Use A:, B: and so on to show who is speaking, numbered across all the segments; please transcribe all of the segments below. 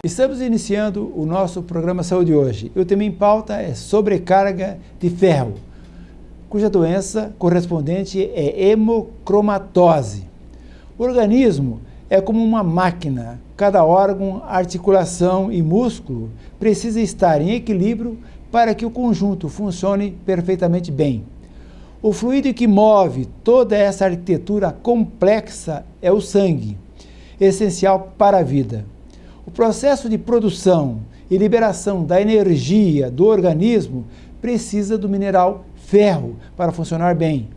A: Estamos iniciando o nosso programa Saúde hoje. O tema em pauta é sobrecarga de ferro, cuja doença correspondente é hemocromatose. O organismo é como uma máquina. Cada órgão, articulação e músculo precisa estar em equilíbrio para que o conjunto funcione perfeitamente bem. O fluido que move toda essa arquitetura complexa é o sangue, essencial para a vida. O processo de produção e liberação da energia do organismo precisa do mineral ferro para funcionar bem.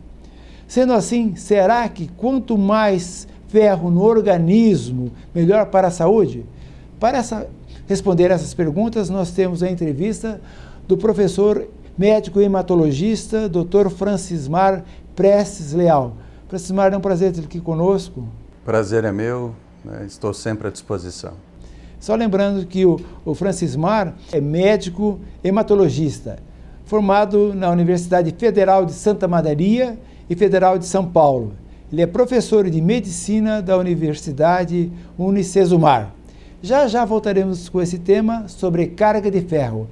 A: Sendo assim, será que quanto mais ferro no organismo, melhor para a saúde? Para responder essas perguntas, nós temos a entrevista do professor médico hematologista, Dr. Francismar Prestes Leal. Francismar, é um prazer ter aqui conosco.
B: Prazer é meu, né? Estou sempre à disposição.
A: Só lembrando que o Francismar é médico hematologista, formado na Universidade Federal de Santa Maria e Federal de São Paulo. Ele é professor de medicina da Universidade Unicesumar. Já voltaremos com esse tema sobre carga de ferro.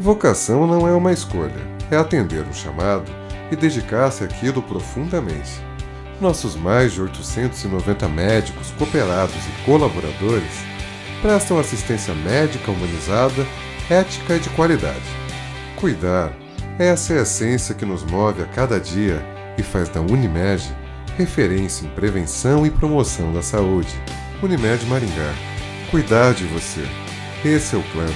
C: Vocação não é uma escolha, é atender um chamado e dedicar-se àquilo profundamente. Nossos mais de 890 médicos, cooperados e colaboradores prestam assistência médica humanizada, ética e de qualidade. Cuidar, essa é a essência que nos move a cada dia e faz da Unimed referência em prevenção e promoção da saúde. Unimed Maringá. Cuidar de você. Esse é o plano.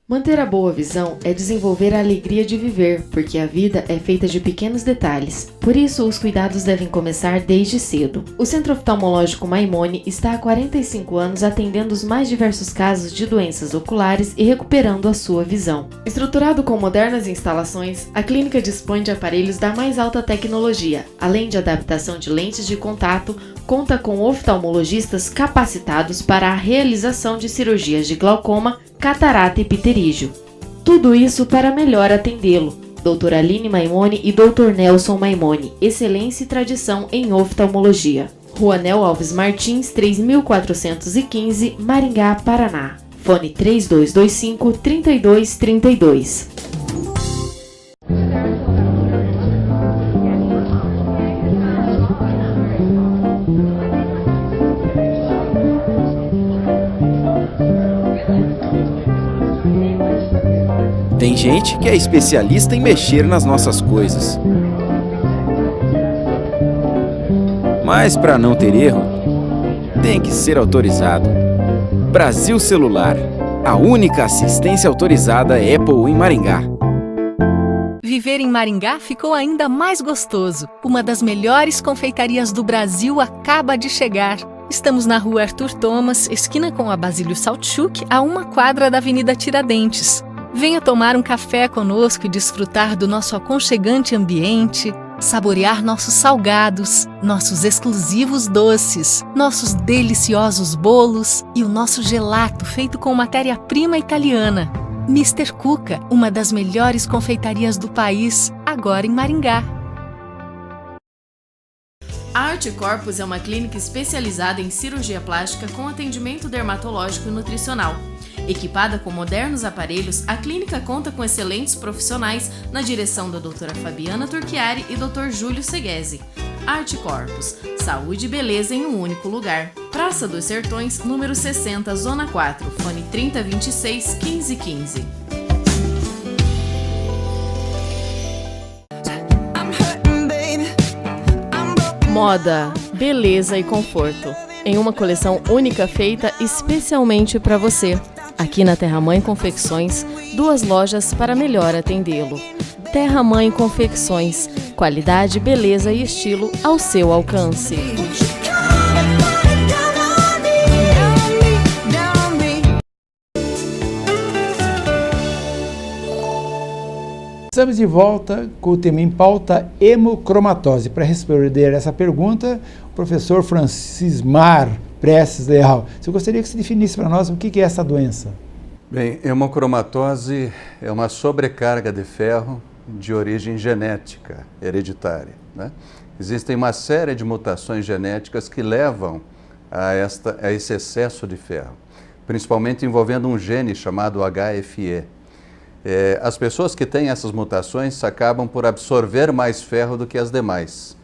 D: Manter a boa visão é desenvolver a alegria de viver, porque a vida é feita de pequenos detalhes. Por isso, os cuidados devem começar desde cedo. O Centro Oftalmológico Maimone está há 45 anos atendendo os mais diversos casos de doenças oculares e recuperando a sua visão. Estruturado com modernas instalações, a clínica dispõe de aparelhos da mais alta tecnologia, além de adaptação de lentes de contato, conta com oftalmologistas capacitados para a realização de cirurgias de glaucoma, catarata e pterígio. Tudo isso para melhor atendê-lo. Doutora Aline Maimone e Dr. Nelson Maimone, excelência e tradição em oftalmologia. Rua Nel Alves Martins, 3415, Maringá, Paraná. Fone 3225-3232.
E: Tem gente que é especialista em mexer nas nossas coisas. Mas para não ter erro, tem que ser autorizado. Brasil Celular, a única assistência autorizada Apple em Maringá.
F: Viver em Maringá ficou ainda mais gostoso. Uma das melhores confeitarias do Brasil acaba de chegar. Estamos na rua Arthur Thomas, esquina com a Basílio Saltchuk, a 1 quadra da Avenida Tiradentes. Venha tomar um café conosco e desfrutar do nosso aconchegante ambiente, saborear nossos salgados, nossos exclusivos doces, nossos deliciosos bolos e o nosso gelato feito com matéria-prima italiana. Mr. Cuca, uma das melhores confeitarias do país, agora em Maringá.
D: A Arte Corpus é uma clínica especializada em cirurgia plástica com atendimento dermatológico e nutricional. Equipada com modernos aparelhos, a clínica conta com excelentes profissionais na direção da doutora Fabiana Turchiari e Dr. Júlio Seguesi. Arte Corpus, saúde e beleza em um único lugar. Praça dos Sertões, número 60, Zona 4, fone 3026-1515. Moda, beleza e conforto, em uma coleção única feita especialmente para você. Aqui na Terra Mãe Confecções, 2 lojas para melhor atendê-lo. Terra Mãe Confecções, qualidade, beleza e estilo ao seu alcance.
A: Estamos de volta com o tema em pauta hemocromatose. Para responder essa pergunta, o professor Francismar Prestes Leal, eu gostaria que você definisse para nós o que é essa doença.
B: Bem, hemocromatose é uma sobrecarga de ferro de origem genética, hereditária, né? Existem uma série de mutações genéticas que levam a esse excesso de ferro, principalmente envolvendo um gene chamado HFE. As pessoas que têm essas mutações acabam por absorver mais ferro do que as demais.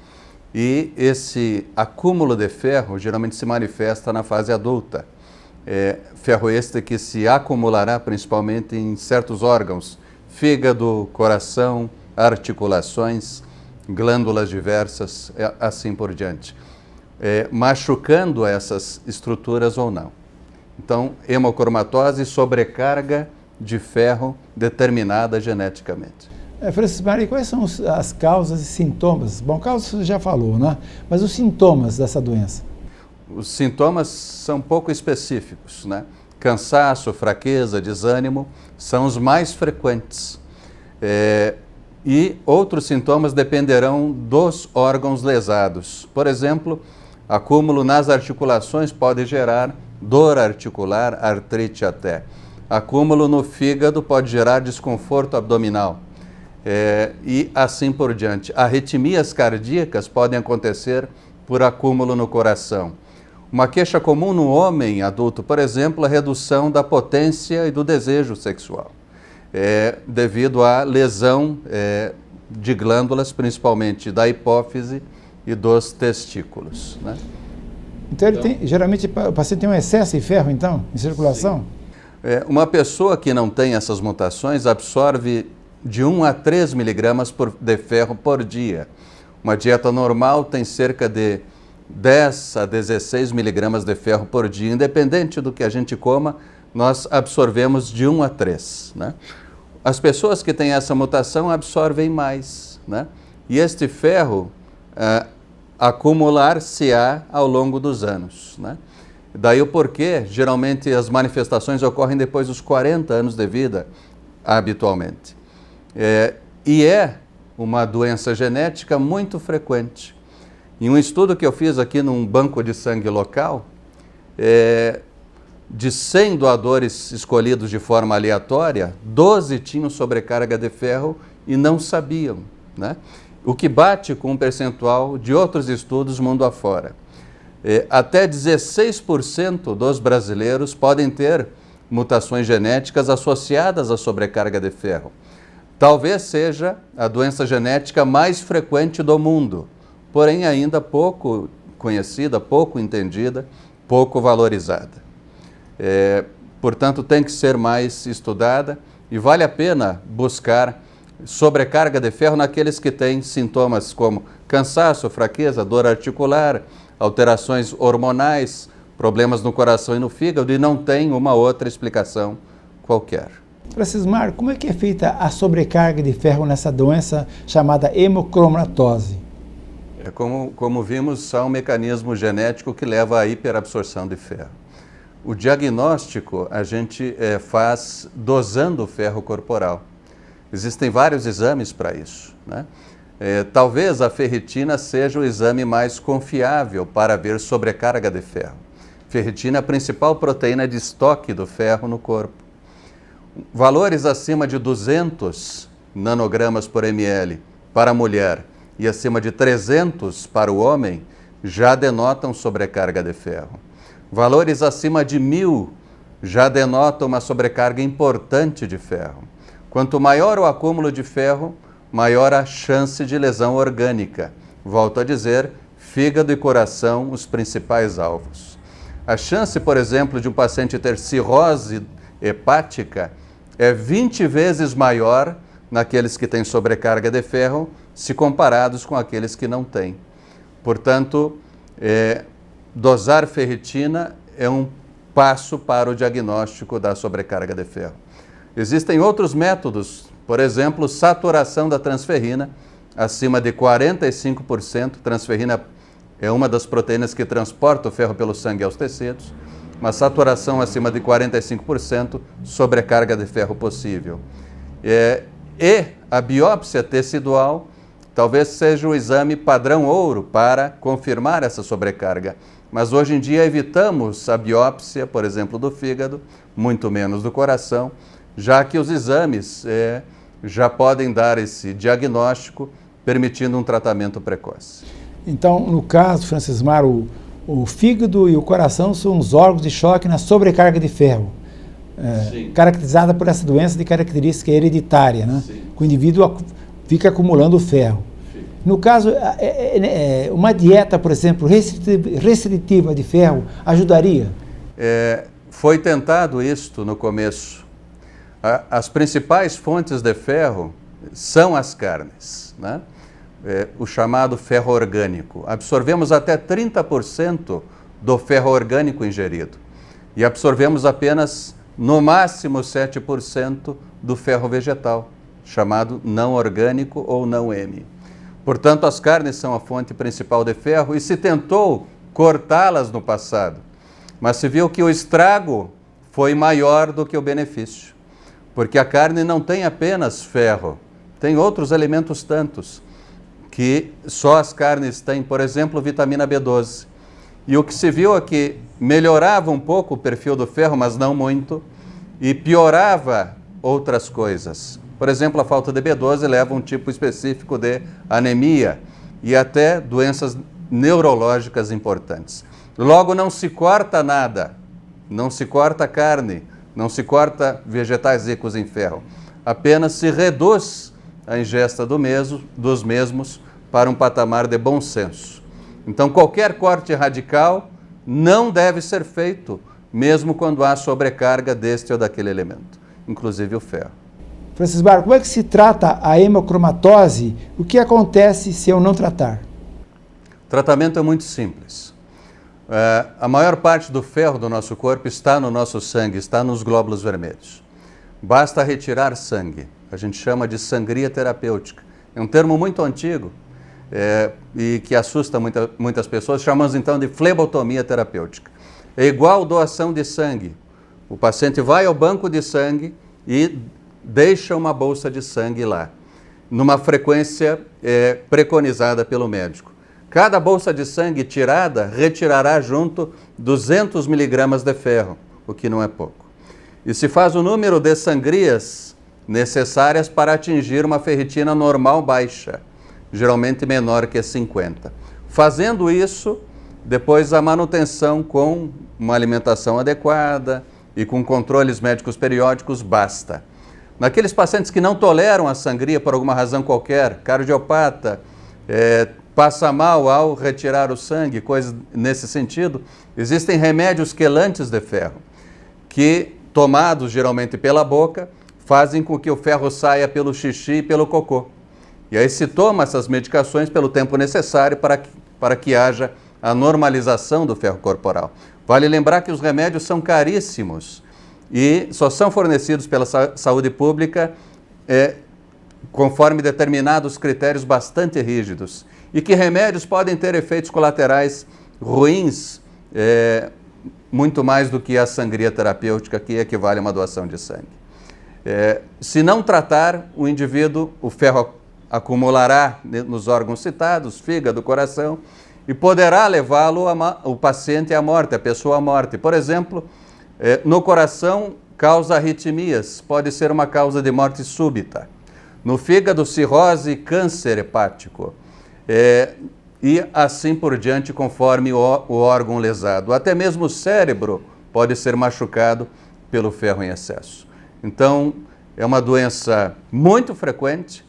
B: E esse acúmulo de ferro geralmente se manifesta na fase adulta. Ferro este que se acumulará principalmente em certos órgãos, fígado, coração, articulações, glândulas diversas, assim por diante, machucando essas estruturas ou não. Então, hemocromatose, sobrecarga de ferro determinada geneticamente.
A: Francisco Mário, quais são as causas e sintomas? Bom, causas você já falou, né? Mas os sintomas dessa doença?
B: Os sintomas são pouco específicos, né? Cansaço, fraqueza, desânimo são os mais frequentes. E outros sintomas dependerão dos órgãos lesados. Por exemplo, acúmulo nas articulações pode gerar dor articular, artrite até. Acúmulo no fígado pode gerar desconforto abdominal. E assim por diante. Arritmias cardíacas podem acontecer por acúmulo no coração. Uma queixa comum no homem adulto, por exemplo, a redução da potência e do desejo sexual, devido à lesão de glândulas, principalmente da hipófise e dos testículos, né?
A: Então, geralmente o paciente tem um excesso de ferro, então, em circulação?
B: Uma pessoa que não tem essas mutações absorve de 1 a 3 miligramas de ferro por dia. Uma dieta normal tem cerca de 10 a 16 miligramas de ferro por dia. Independente do que a gente coma, nós absorvemos de 1 a 3, né? As pessoas que têm essa mutação absorvem mais, né? E este ferro acumular-se-á ao longo dos anos, né? Daí o porquê, geralmente as manifestações ocorrem depois dos 40 anos de vida, habitualmente. E é uma doença genética muito frequente. Em um estudo que eu fiz aqui num banco de sangue local, de 100 doadores escolhidos de forma aleatória, 12 tinham sobrecarga de ferro e não sabiam, né? O que bate com um percentual de outros estudos mundo afora. Até 16% dos brasileiros podem ter mutações genéticas associadas à sobrecarga de ferro. Talvez seja a doença genética mais frequente do mundo, porém ainda pouco conhecida, pouco entendida, pouco valorizada. Portanto, tem que ser mais estudada e vale a pena buscar sobrecarga de ferro naqueles que têm sintomas como cansaço, fraqueza, dor articular, alterações hormonais, problemas no coração e no fígado e não tem uma outra explicação qualquer.
A: Francisco Mário, como é que é feita a sobrecarga de ferro nessa doença chamada hemocromatose?
B: Como vimos, há um mecanismo genético que leva à hiperabsorção de ferro. O diagnóstico a gente faz dosando o ferro corporal. Existem vários exames para isso, né? Talvez a ferritina seja o exame mais confiável para ver sobrecarga de ferro. Ferritina é a principal proteína de estoque do ferro no corpo. Valores acima de 200 nanogramas por ml para a mulher e acima de 300 para o homem já denotam sobrecarga de ferro. Valores acima de 1000 já denotam uma sobrecarga importante de ferro. Quanto maior o acúmulo de ferro, maior a chance de lesão orgânica. Volto a dizer, fígado e coração os principais alvos. A chance, por exemplo, de um paciente ter cirrose hepática é 20 vezes maior naqueles que têm sobrecarga de ferro, se comparados com aqueles que não têm. Portanto, dosar ferritina é um passo para o diagnóstico da sobrecarga de ferro. Existem outros métodos, por exemplo, saturação da transferrina, acima de 45%. Transferrina é uma das proteínas que transporta o ferro pelo sangue aos tecidos. Uma saturação acima de 45%, sobrecarga de ferro possível. E a biópsia tecidual talvez seja o exame padrão ouro para confirmar essa sobrecarga. Mas hoje em dia evitamos a biópsia, por exemplo, do fígado, muito menos do coração, já que os exames já podem dar esse diagnóstico, permitindo um tratamento precoce.
A: Então, no caso, Francismar, o fígado e o coração são os órgãos de choque na sobrecarga de ferro, caracterizada por essa doença de característica hereditária, né? Que o indivíduo fica acumulando ferro. No caso, uma dieta, por exemplo, restritiva de ferro ajudaria?
B: Foi tentado isto no começo. As principais fontes de ferro são as carnes, né? O chamado ferro orgânico. Absorvemos até 30% do ferro orgânico ingerido e absorvemos apenas, no máximo, 7% do ferro vegetal, chamado não orgânico ou não M. Portanto, as carnes são a fonte principal de ferro e se tentou cortá-las no passado, mas se viu que o estrago foi maior do que o benefício, porque a carne não tem apenas ferro, tem outros elementos tantos, que só as carnes têm, por exemplo, vitamina B12. E o que se viu é que melhorava um pouco o perfil do ferro, mas não muito, e piorava outras coisas. Por exemplo, a falta de B12 leva a um tipo específico de anemia e até doenças neurológicas importantes. Logo, não se corta nada, não se corta carne, não se corta vegetais ricos em ferro, apenas se reduz a ingesta dos mesmos para um patamar de bom senso. Então, qualquer corte radical não deve ser feito, mesmo quando há sobrecarga deste ou daquele elemento, inclusive o ferro.
A: Francismar, como é que se trata a hemocromatose? O que acontece se eu não tratar?
B: O tratamento é muito simples. A maior parte do ferro do nosso corpo está no nosso sangue, está nos glóbulos vermelhos. Basta retirar sangue. A gente chama de sangria terapêutica. É um termo muito antigo e que assusta muitas pessoas. Chamamos então de flebotomia terapêutica. É igual doação de sangue. O paciente vai ao banco de sangue e deixa uma bolsa de sangue lá, numa frequência preconizada pelo médico. Cada bolsa de sangue tirada retirará junto 200 miligramas de ferro, o que não é pouco. E se faz o número de sangrias necessárias para atingir uma ferritina normal baixa, geralmente menor que 50. Fazendo isso, depois a manutenção com uma alimentação adequada e com controles médicos periódicos basta. Naqueles pacientes que não toleram a sangria por alguma razão qualquer, cardiopata, passa mal ao retirar o sangue, coisas nesse sentido, existem remédios quelantes de ferro, que, tomados geralmente pela boca, fazem com que o ferro saia pelo xixi e pelo cocô. E aí se toma essas medicações pelo tempo necessário para que haja a normalização do ferro corporal. Vale lembrar que os remédios são caríssimos e só são fornecidos pela saúde pública conforme determinados critérios bastante rígidos. E que remédios podem ter efeitos colaterais ruins, muito mais do que a sangria terapêutica, que equivale a uma doação de sangue. Se não tratar, o ferro acumulará nos órgãos citados, fígado, coração, e poderá levá-lo, o paciente à morte, a pessoa à morte. Por exemplo, no coração causa arritmias, pode ser uma causa de morte súbita. No fígado, cirrose e câncer hepático. E assim por diante, conforme o órgão lesado. Até mesmo o cérebro pode ser machucado pelo ferro em excesso. Então, é uma doença muito frequente,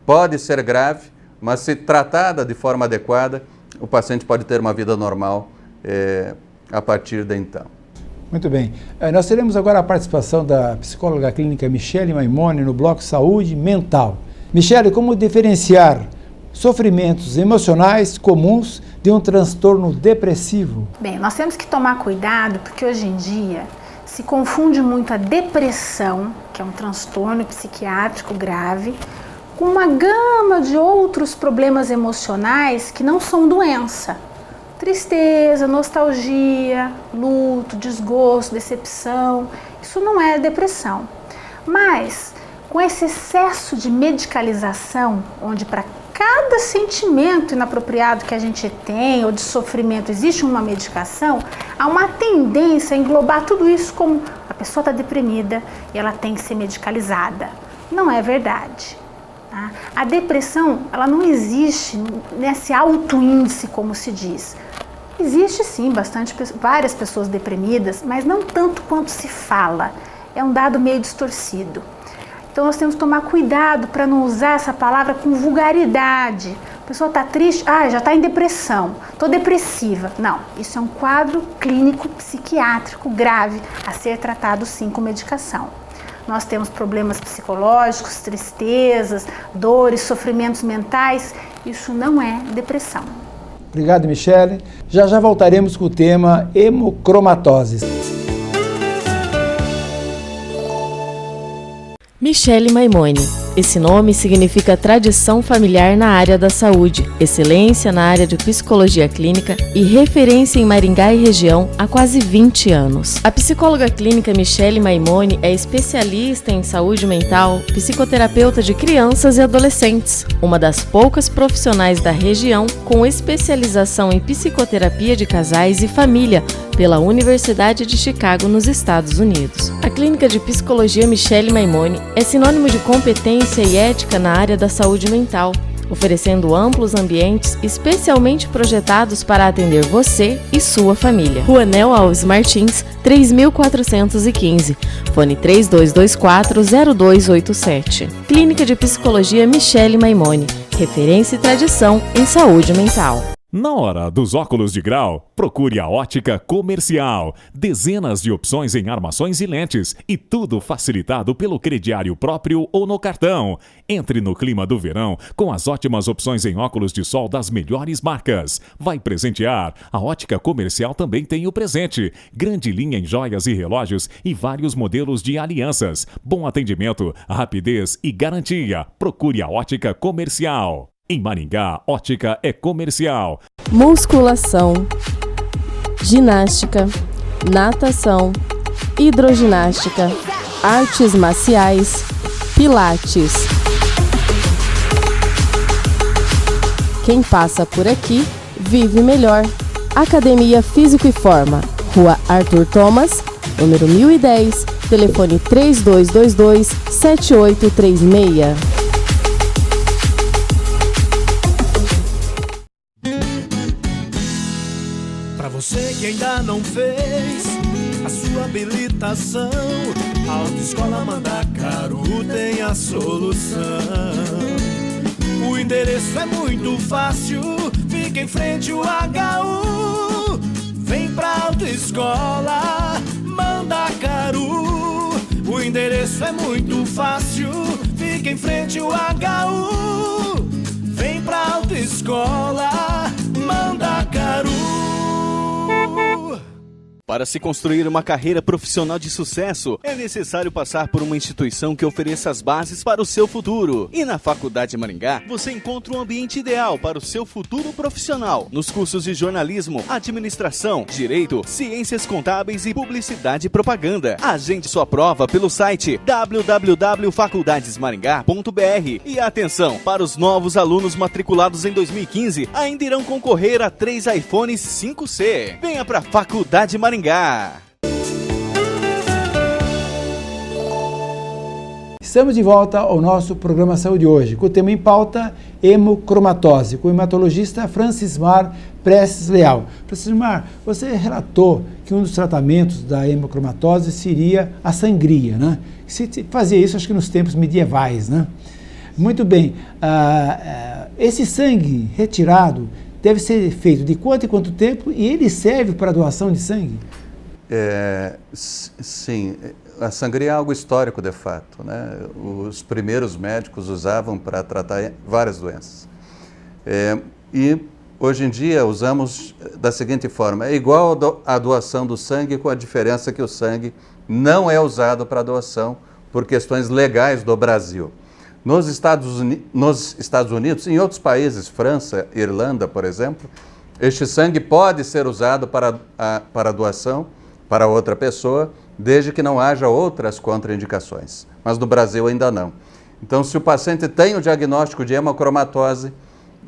B: pode ser grave, mas se tratada de forma adequada, o paciente pode ter uma vida normal a partir de então.
A: Muito bem. Nós teremos agora a participação da psicóloga clínica Michele Maimone no bloco Saúde Mental. Michele, como diferenciar sofrimentos emocionais comuns de um transtorno depressivo?
G: Bem, nós temos que tomar cuidado porque hoje em dia se confunde muito a depressão, que é um transtorno psiquiátrico grave, com uma gama de outros problemas emocionais que não são doença. Tristeza, nostalgia, luto, desgosto, decepção, isso não é depressão. Mas com esse excesso de medicalização, onde para cada sentimento inapropriado que a gente tem ou de sofrimento existe uma medicação, há uma tendência a englobar tudo isso como a pessoa está deprimida e ela tem que ser medicalizada. Não é verdade. Tá? A depressão, ela não existe nesse alto índice, como se diz. Existe sim várias pessoas deprimidas, mas não tanto quanto se fala. É um dado meio distorcido. Então nós temos que tomar cuidado para não usar essa palavra com vulgaridade. A pessoa está triste, já está em depressão, estou depressiva. Não, isso é um quadro clínico psiquiátrico grave a ser tratado sim com medicação. Nós temos problemas psicológicos, tristezas, dores, sofrimentos mentais. Isso não é depressão.
A: Obrigado, Michele. Já voltaremos com o tema hemocromatose.
D: Michele Maimone. Esse nome significa tradição familiar na área da saúde, excelência na área de psicologia clínica e referência em Maringá e região há quase 20 anos. A psicóloga clínica Michele Maimone é especialista em saúde mental, psicoterapeuta de crianças e adolescentes, uma das poucas profissionais da região com especialização em psicoterapia de casais e família pela Universidade de Chicago, nos Estados Unidos. A clínica de psicologia Michele Maimone é sinônimo de competência e ética na área da saúde mental, oferecendo amplos ambientes especialmente projetados para atender você e sua família. Rua Nel Alves Martins, 3415, fone 3224-0287. Clínica de Psicologia Michele Maimone, referência e tradição em saúde mental.
H: Na hora dos óculos de grau, procure a Ótica Comercial. Dezenas de opções em armações e lentes e tudo facilitado pelo crediário próprio ou no cartão. Entre no clima do verão com as ótimas opções em óculos de sol das melhores marcas. Vai presentear? A Ótica Comercial também tem o presente. Grande linha em joias e relógios e vários modelos de alianças. Bom atendimento, rapidez e garantia. Procure a Ótica Comercial. Em Maringá, Ótica é Comercial.
I: Musculação, ginástica, natação, hidroginástica, artes marciais, pilates. Quem passa por aqui, vive melhor. Academia Físico e Forma, Rua Arthur Thomas, número 1010, telefone 3222-7836.
J: Você que ainda não fez a sua habilitação, a Autoescola Mandacaru tem a solução. O endereço é muito fácil, fica em frente ao HU. Vem pra Autoescola Mandacaru. O endereço é muito fácil, fica em frente ao HU. Vem pra Autoescola Mandacaru.
E: Para se construir uma carreira profissional de sucesso, é necessário passar por uma instituição que ofereça as bases para o seu futuro. E na Faculdade Maringá, você encontra um ambiente ideal para o seu futuro profissional. Nos cursos de jornalismo, administração, direito, ciências contábeis e publicidade e propaganda. Agende sua prova pelo site www.faculdadesmaringá.br. E atenção, para os novos alunos matriculados em 2015, ainda irão concorrer a 3 iPhones 5C. Venha para a Faculdade Maringá.
A: Estamos de volta ao nosso programa Saúde Hoje, com o tema em pauta hemocromatose, com o hematologista Francismar Prestes Leal. Francismar, você relatou que um dos tratamentos da hemocromatose seria a sangria, né? Se fazia isso, acho que nos tempos medievais, né? Muito bem, esse sangue retirado deve ser feito de quanto em quanto tempo e ele serve para a doação de sangue?
B: Sim, a sangria é algo histórico de fato, né? Os primeiros médicos usavam para tratar várias doenças. E hoje em dia usamos da seguinte forma, é igual a doação do sangue, com a diferença que o sangue não é usado para doação por questões legais do Brasil. Nos Estados Unidos, em outros países, França, Irlanda, por exemplo, este sangue pode ser usado para doação para outra pessoa, desde que não haja outras contraindicações. Mas no Brasil ainda não. Então, se o paciente tem o diagnóstico de hemocromatose,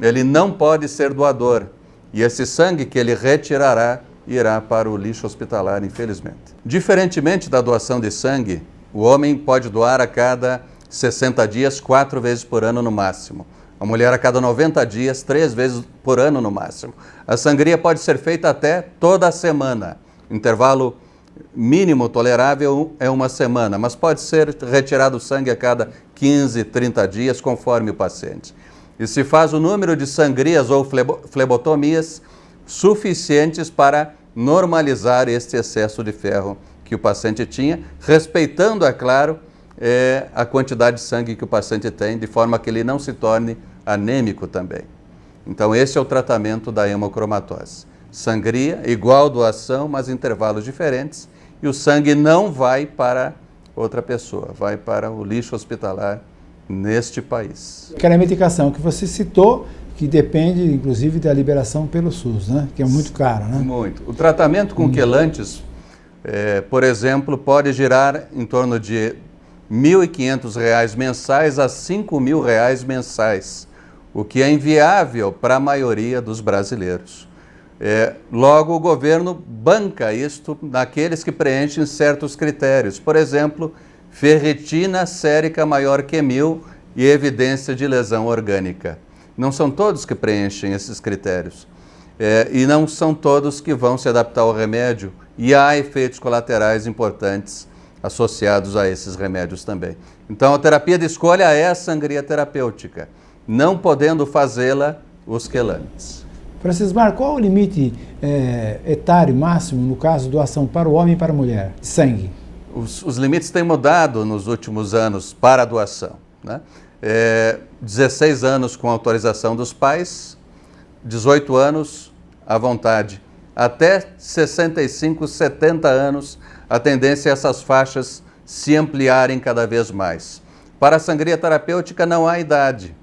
B: ele não pode ser doador. E esse sangue que ele retirará irá para o lixo hospitalar, infelizmente. Diferentemente da doação de sangue, o homem pode doar a cada 60 dias, 4 vezes por ano no máximo. A mulher a cada 90 dias, 3 vezes por ano no máximo. A sangria pode ser feita até toda a semana. Intervalo mínimo tolerável é 1 semana, mas pode ser retirado o sangue a cada 15, 30 dias, conforme o paciente. E se faz o número de sangrias ou flebotomias suficientes para normalizar este excesso de ferro que o paciente tinha, respeitando, é claro, a quantidade de sangue que o paciente tem, de forma que ele não se torne anêmico também. Então esse é o tratamento da hemocromatose. Sangria, igual doação, mas intervalos diferentes, e o sangue não vai para outra pessoa, vai para o lixo hospitalar neste país.
A: Aquela medicação que você citou, que depende inclusive da liberação pelo SUS, né? Que é muito caro, né?
B: Muito. O tratamento com quelantes, por exemplo, pode girar em torno de R$ 1.500 mensais a R$ 5.000 mensais, o que é inviável para a maioria dos brasileiros. Logo, o governo banca isto naqueles que preenchem certos critérios. Por exemplo, ferritina sérica maior que 1.000 e evidência de lesão orgânica. Não são todos que preenchem esses critérios. E não são todos que vão se adaptar ao remédio, e há efeitos colaterais importantes associados a esses remédios também. Então, a terapia de escolha é a sangria terapêutica, não podendo fazê-la os quelantes.
A: Francismar, qual é o limite etário máximo, no caso, doação para o homem e para a mulher, de sangue?
B: Os limites têm mudado nos últimos anos para a doação, né? 16 anos com autorização dos pais, 18 anos à vontade. Até 65, 70 anos, a tendência é essas faixas se ampliarem cada vez mais. Para a sangria terapêutica não há idade.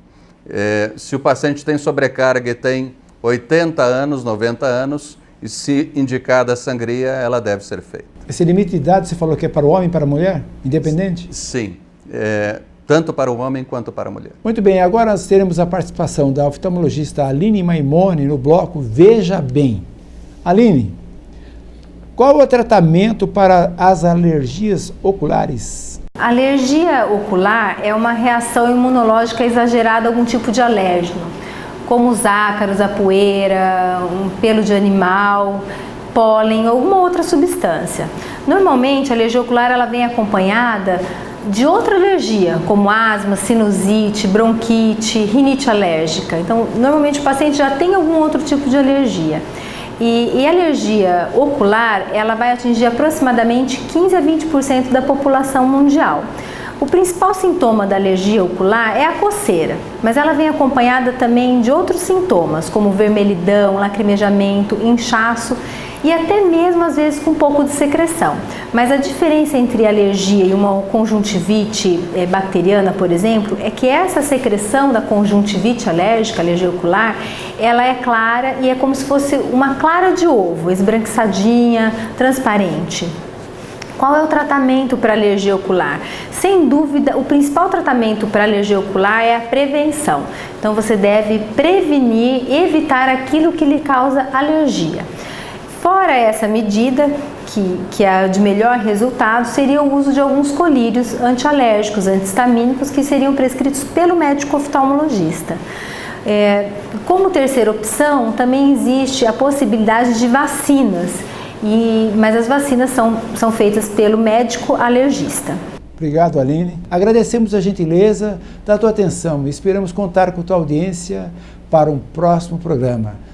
B: Se o paciente tem sobrecarga e tem 80 anos, 90 anos, e se indicada a sangria, ela deve ser feita.
A: Esse limite de idade você falou que é para o homem e para a mulher? Independente?
B: Sim, tanto para o homem quanto para a mulher.
A: Muito bem, agora nós teremos a participação da oftalmologista Aline Maimone no bloco Veja Bem. Aline, qual é o tratamento para as alergias oculares?
K: A alergia ocular é uma reação imunológica exagerada a algum tipo de alérgeno, como os ácaros, a poeira, um pelo de animal, pólen ou alguma outra substância. Normalmente a alergia ocular ela vem acompanhada de outra alergia, como asma, sinusite, bronquite, rinite alérgica. Então, normalmente o paciente já tem algum outro tipo de alergia. E a alergia ocular, ela vai atingir aproximadamente 15 a 20% da população mundial. O principal sintoma da alergia ocular é a coceira, mas ela vem acompanhada também de outros sintomas, como vermelhidão, lacrimejamento, inchaço e até mesmo às vezes com um pouco de secreção. Mas a diferença entre a alergia e uma conjuntivite bacteriana, por exemplo, é que essa secreção da conjuntivite alérgica, alergia ocular, ela é clara e é como se fosse uma clara de ovo, esbranquiçadinha, transparente. Qual é o tratamento para alergia ocular? Sem dúvida, o principal tratamento para alergia ocular é a prevenção. Então você deve prevenir, evitar aquilo que lhe causa alergia. Fora essa medida, que é a de melhor resultado, seria o uso de alguns colírios antialérgicos, antihistamínicos, que seriam prescritos pelo médico oftalmologista. Como terceira opção, também existe a possibilidade de vacinas, mas as vacinas são feitas pelo médico alergista.
A: Obrigado, Aline. Agradecemos a gentileza da tua atenção e esperamos contar com tua audiência para um próximo programa.